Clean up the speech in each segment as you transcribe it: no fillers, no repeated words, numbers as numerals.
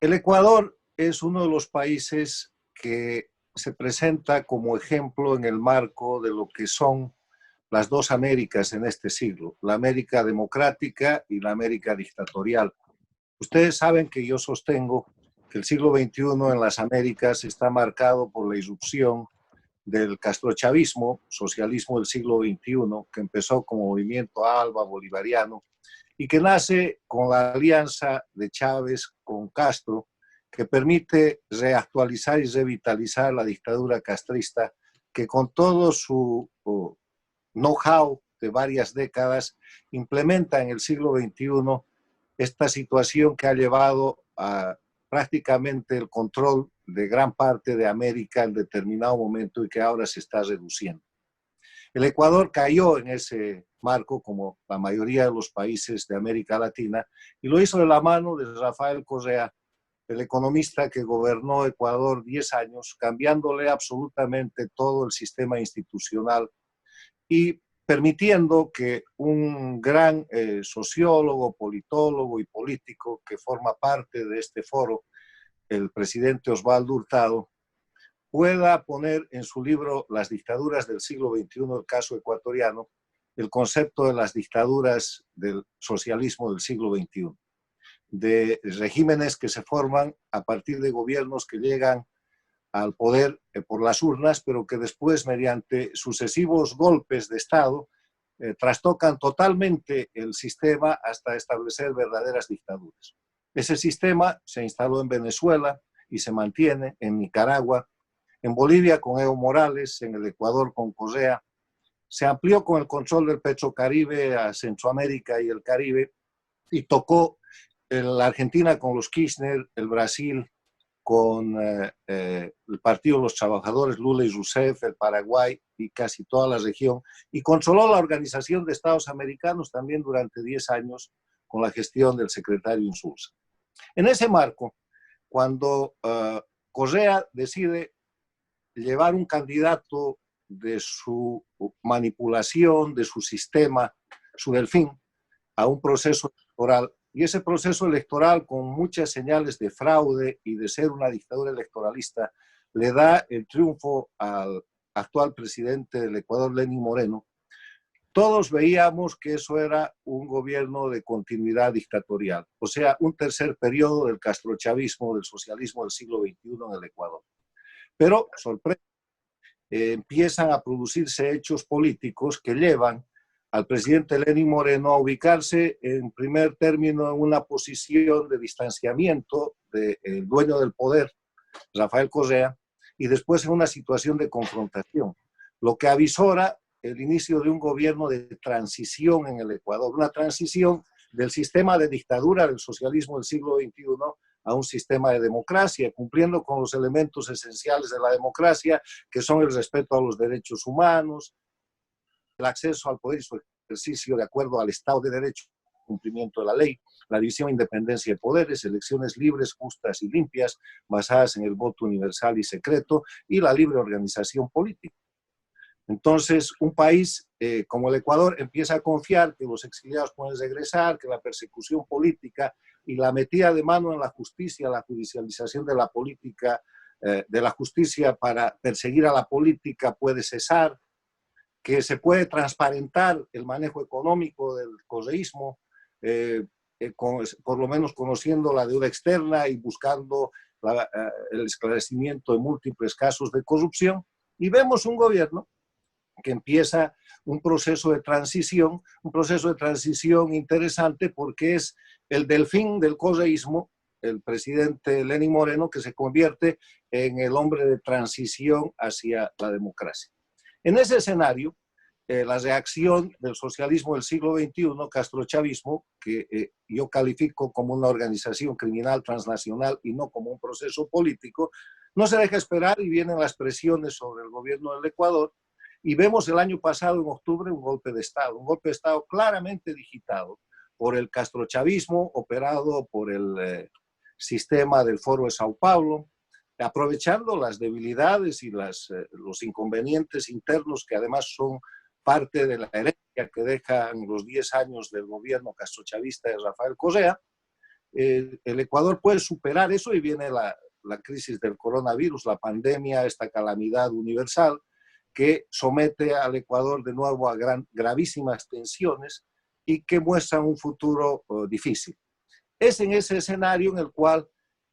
El Ecuador es uno de los países que se presenta como ejemplo en el marco de lo que son las dos Américas en este siglo, la América democrática y la América dictatorial. Ustedes saben que yo sostengo que el siglo XXI en las Américas está marcado por la irrupción del castrochavismo, socialismo del siglo XXI, que empezó como movimiento ALBA bolivariano y que nace con la alianza de Chávez con Castro, que permite reactualizar y revitalizar la dictadura castrista, que con todo su know-how de varias décadas implementa en el siglo XXI esta situación que ha llevado a prácticamente el control de gran parte de América en determinado momento y que ahora se está reduciendo. El Ecuador cayó en ese marco, como la mayoría de los países de América Latina, y lo hizo de la mano de Rafael Correa, el economista que gobernó Ecuador 10 años, cambiándole absolutamente todo el sistema institucional y permitiendo que un gran sociólogo, politólogo y político que forma parte de este foro, el presidente Osvaldo Hurtado, pueda poner en su libro Las dictaduras del siglo XXI, el caso ecuatoriano, el concepto de las dictaduras del socialismo del siglo XXI, de regímenes que se forman a partir de gobiernos que llegan al poder por las urnas, pero que después, mediante sucesivos golpes de Estado, trastocan totalmente el sistema hasta establecer verdaderas dictaduras. Ese sistema se instaló en Venezuela y se mantiene en Nicaragua, en Bolivia con Evo Morales, en el Ecuador con Correa, se amplió con el control del Petrocaribe a Centroamérica y el Caribe y tocó la Argentina con los Kirchner, el Brasil con el Partido de los Trabajadores, Lula y Rousseff, el Paraguay y casi toda la región, y controló la Organización de Estados Americanos también durante 10 años con la gestión del secretario Insulza. En ese marco, cuando Correa decide llevar un candidato de su manipulación, de su sistema, su delfín, a un proceso electoral, y ese proceso electoral con muchas señales de fraude y de ser una dictadura electoralista, le da el triunfo al actual presidente del Ecuador, Lenín Moreno. Todos veíamos que eso era un gobierno de continuidad dictatorial, o sea, un tercer periodo del castrochavismo, del socialismo del siglo XXI en el Ecuador. Pero, sorpresa, empiezan a producirse hechos políticos que llevan al presidente Lenín Moreno a ubicarse en primer término en una posición de distanciamiento del dueño del poder, Rafael Correa, y después en una situación de confrontación, lo que avisora el inicio de un gobierno de transición en el Ecuador, una transición del sistema de dictadura del socialismo del siglo XXI a un sistema de democracia, cumpliendo con los elementos esenciales de la democracia, que son el respeto a los derechos humanos, el acceso al poder y su ejercicio de acuerdo al Estado de Derecho, cumplimiento de la ley, la división e independencia de poderes, elecciones libres, justas y limpias, basadas en el voto universal y secreto, y la libre organización política. Entonces, un país como el Ecuador empieza a confiar que los exiliados pueden regresar, que la persecución política y la metida de mano en la justicia, la judicialización de la política, de la justicia para perseguir a la política puede cesar, que se puede transparentar el manejo económico del correísmo, por lo menos conociendo la deuda externa y buscando el esclarecimiento de múltiples casos de corrupción, y vemos un gobierno que empieza un proceso de transición interesante porque es el delfín del correísmo, el presidente Lenín Moreno, que se convierte en el hombre de transición hacia la democracia. En ese escenario, la reacción del socialismo del siglo XXI, castrochavismo, que yo califico como una organización criminal transnacional y no como un proceso político, no se deja esperar y vienen las presiones sobre el gobierno del Ecuador. Y vemos el año pasado, en octubre, un golpe de Estado claramente digitado por el castrochavismo, operado por el sistema del Foro de Sao Paulo, aprovechando las debilidades y los inconvenientes internos que además son parte de la herencia que dejan los 10 años del gobierno castrochavista de Rafael Correa, el Ecuador puede superar eso y viene la crisis del coronavirus, la pandemia, esta calamidad universal que somete al Ecuador de nuevo a gravísimas tensiones y que muestran un futuro difícil. Es en ese escenario en el cual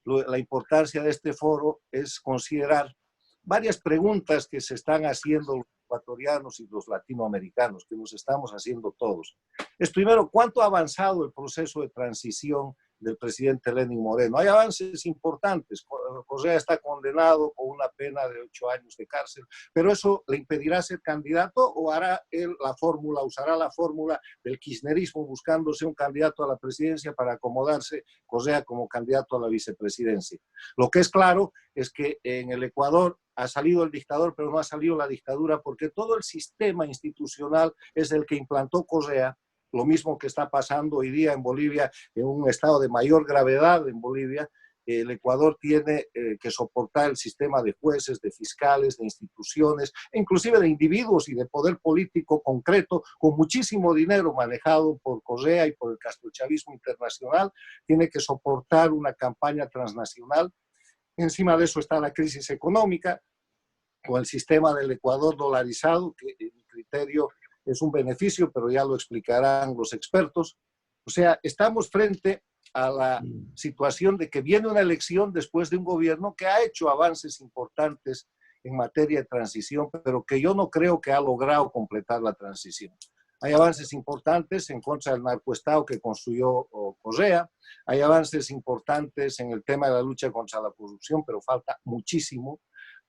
la importancia de este foro es considerar varias preguntas que se están haciendo los ecuatorianos y los latinoamericanos, que nos estamos haciendo todos. Es primero, ¿cuánto ha avanzado el proceso de transición del presidente Lenín Moreno? Hay avances importantes. Correa está condenado con una pena de 8 años de cárcel, pero ¿eso le impedirá ser candidato o hará él la fórmula, usará la fórmula del kirchnerismo buscándose un candidato a la presidencia para acomodarse Correa como candidato a la vicepresidencia? Lo que es claro es que en el Ecuador ha salido el dictador, pero no ha salido la dictadura, porque todo el sistema institucional es el que implantó Correa, lo mismo que está pasando hoy día en Bolivia, en un estado de mayor gravedad en Bolivia. El Ecuador tiene que soportar el sistema de jueces, de fiscales, de instituciones, e inclusive de individuos y de poder político concreto, con muchísimo dinero manejado por Correa y por el castrochavismo internacional. Tiene que soportar una campaña transnacional. Encima de eso está la crisis económica, con el sistema del Ecuador dolarizado, que en mi criterio es un beneficio, pero ya lo explicarán los expertos. O sea, estamos frente a la situación de que viene una elección después de un gobierno que ha hecho avances importantes en materia de transición, pero que yo no creo que ha logrado completar la transición. Hay avances importantes en contra del narcoestado que construyó Correa, hay avances importantes en el tema de la lucha contra la corrupción, pero falta muchísimo.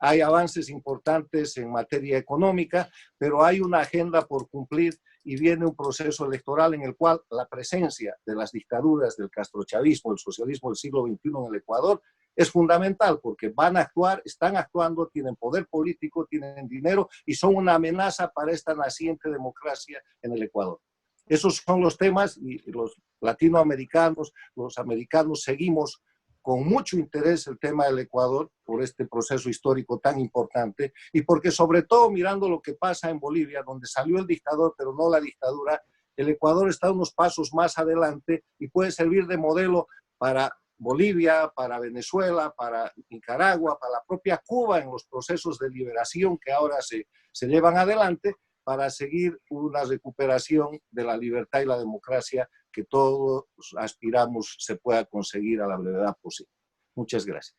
Hay avances importantes en materia económica, pero hay una agenda por cumplir y viene un proceso electoral en el cual la presencia de las dictaduras del castrochavismo, el socialismo del siglo XXI en el Ecuador es fundamental porque van a actuar, están actuando, tienen poder político, tienen dinero y son una amenaza para esta naciente democracia en el Ecuador. Esos son los temas y los latinoamericanos, los americanos seguimos con mucho interés el tema del Ecuador por este proceso histórico tan importante y porque sobre todo mirando lo que pasa en Bolivia, donde salió el dictador pero no la dictadura, el Ecuador está unos pasos más adelante y puede servir de modelo para Bolivia, para Venezuela, para Nicaragua, para la propia Cuba en los procesos de liberación que ahora se llevan adelante para seguir una recuperación de la libertad y la democracia que todos aspiramos se pueda conseguir a la brevedad posible. Muchas gracias.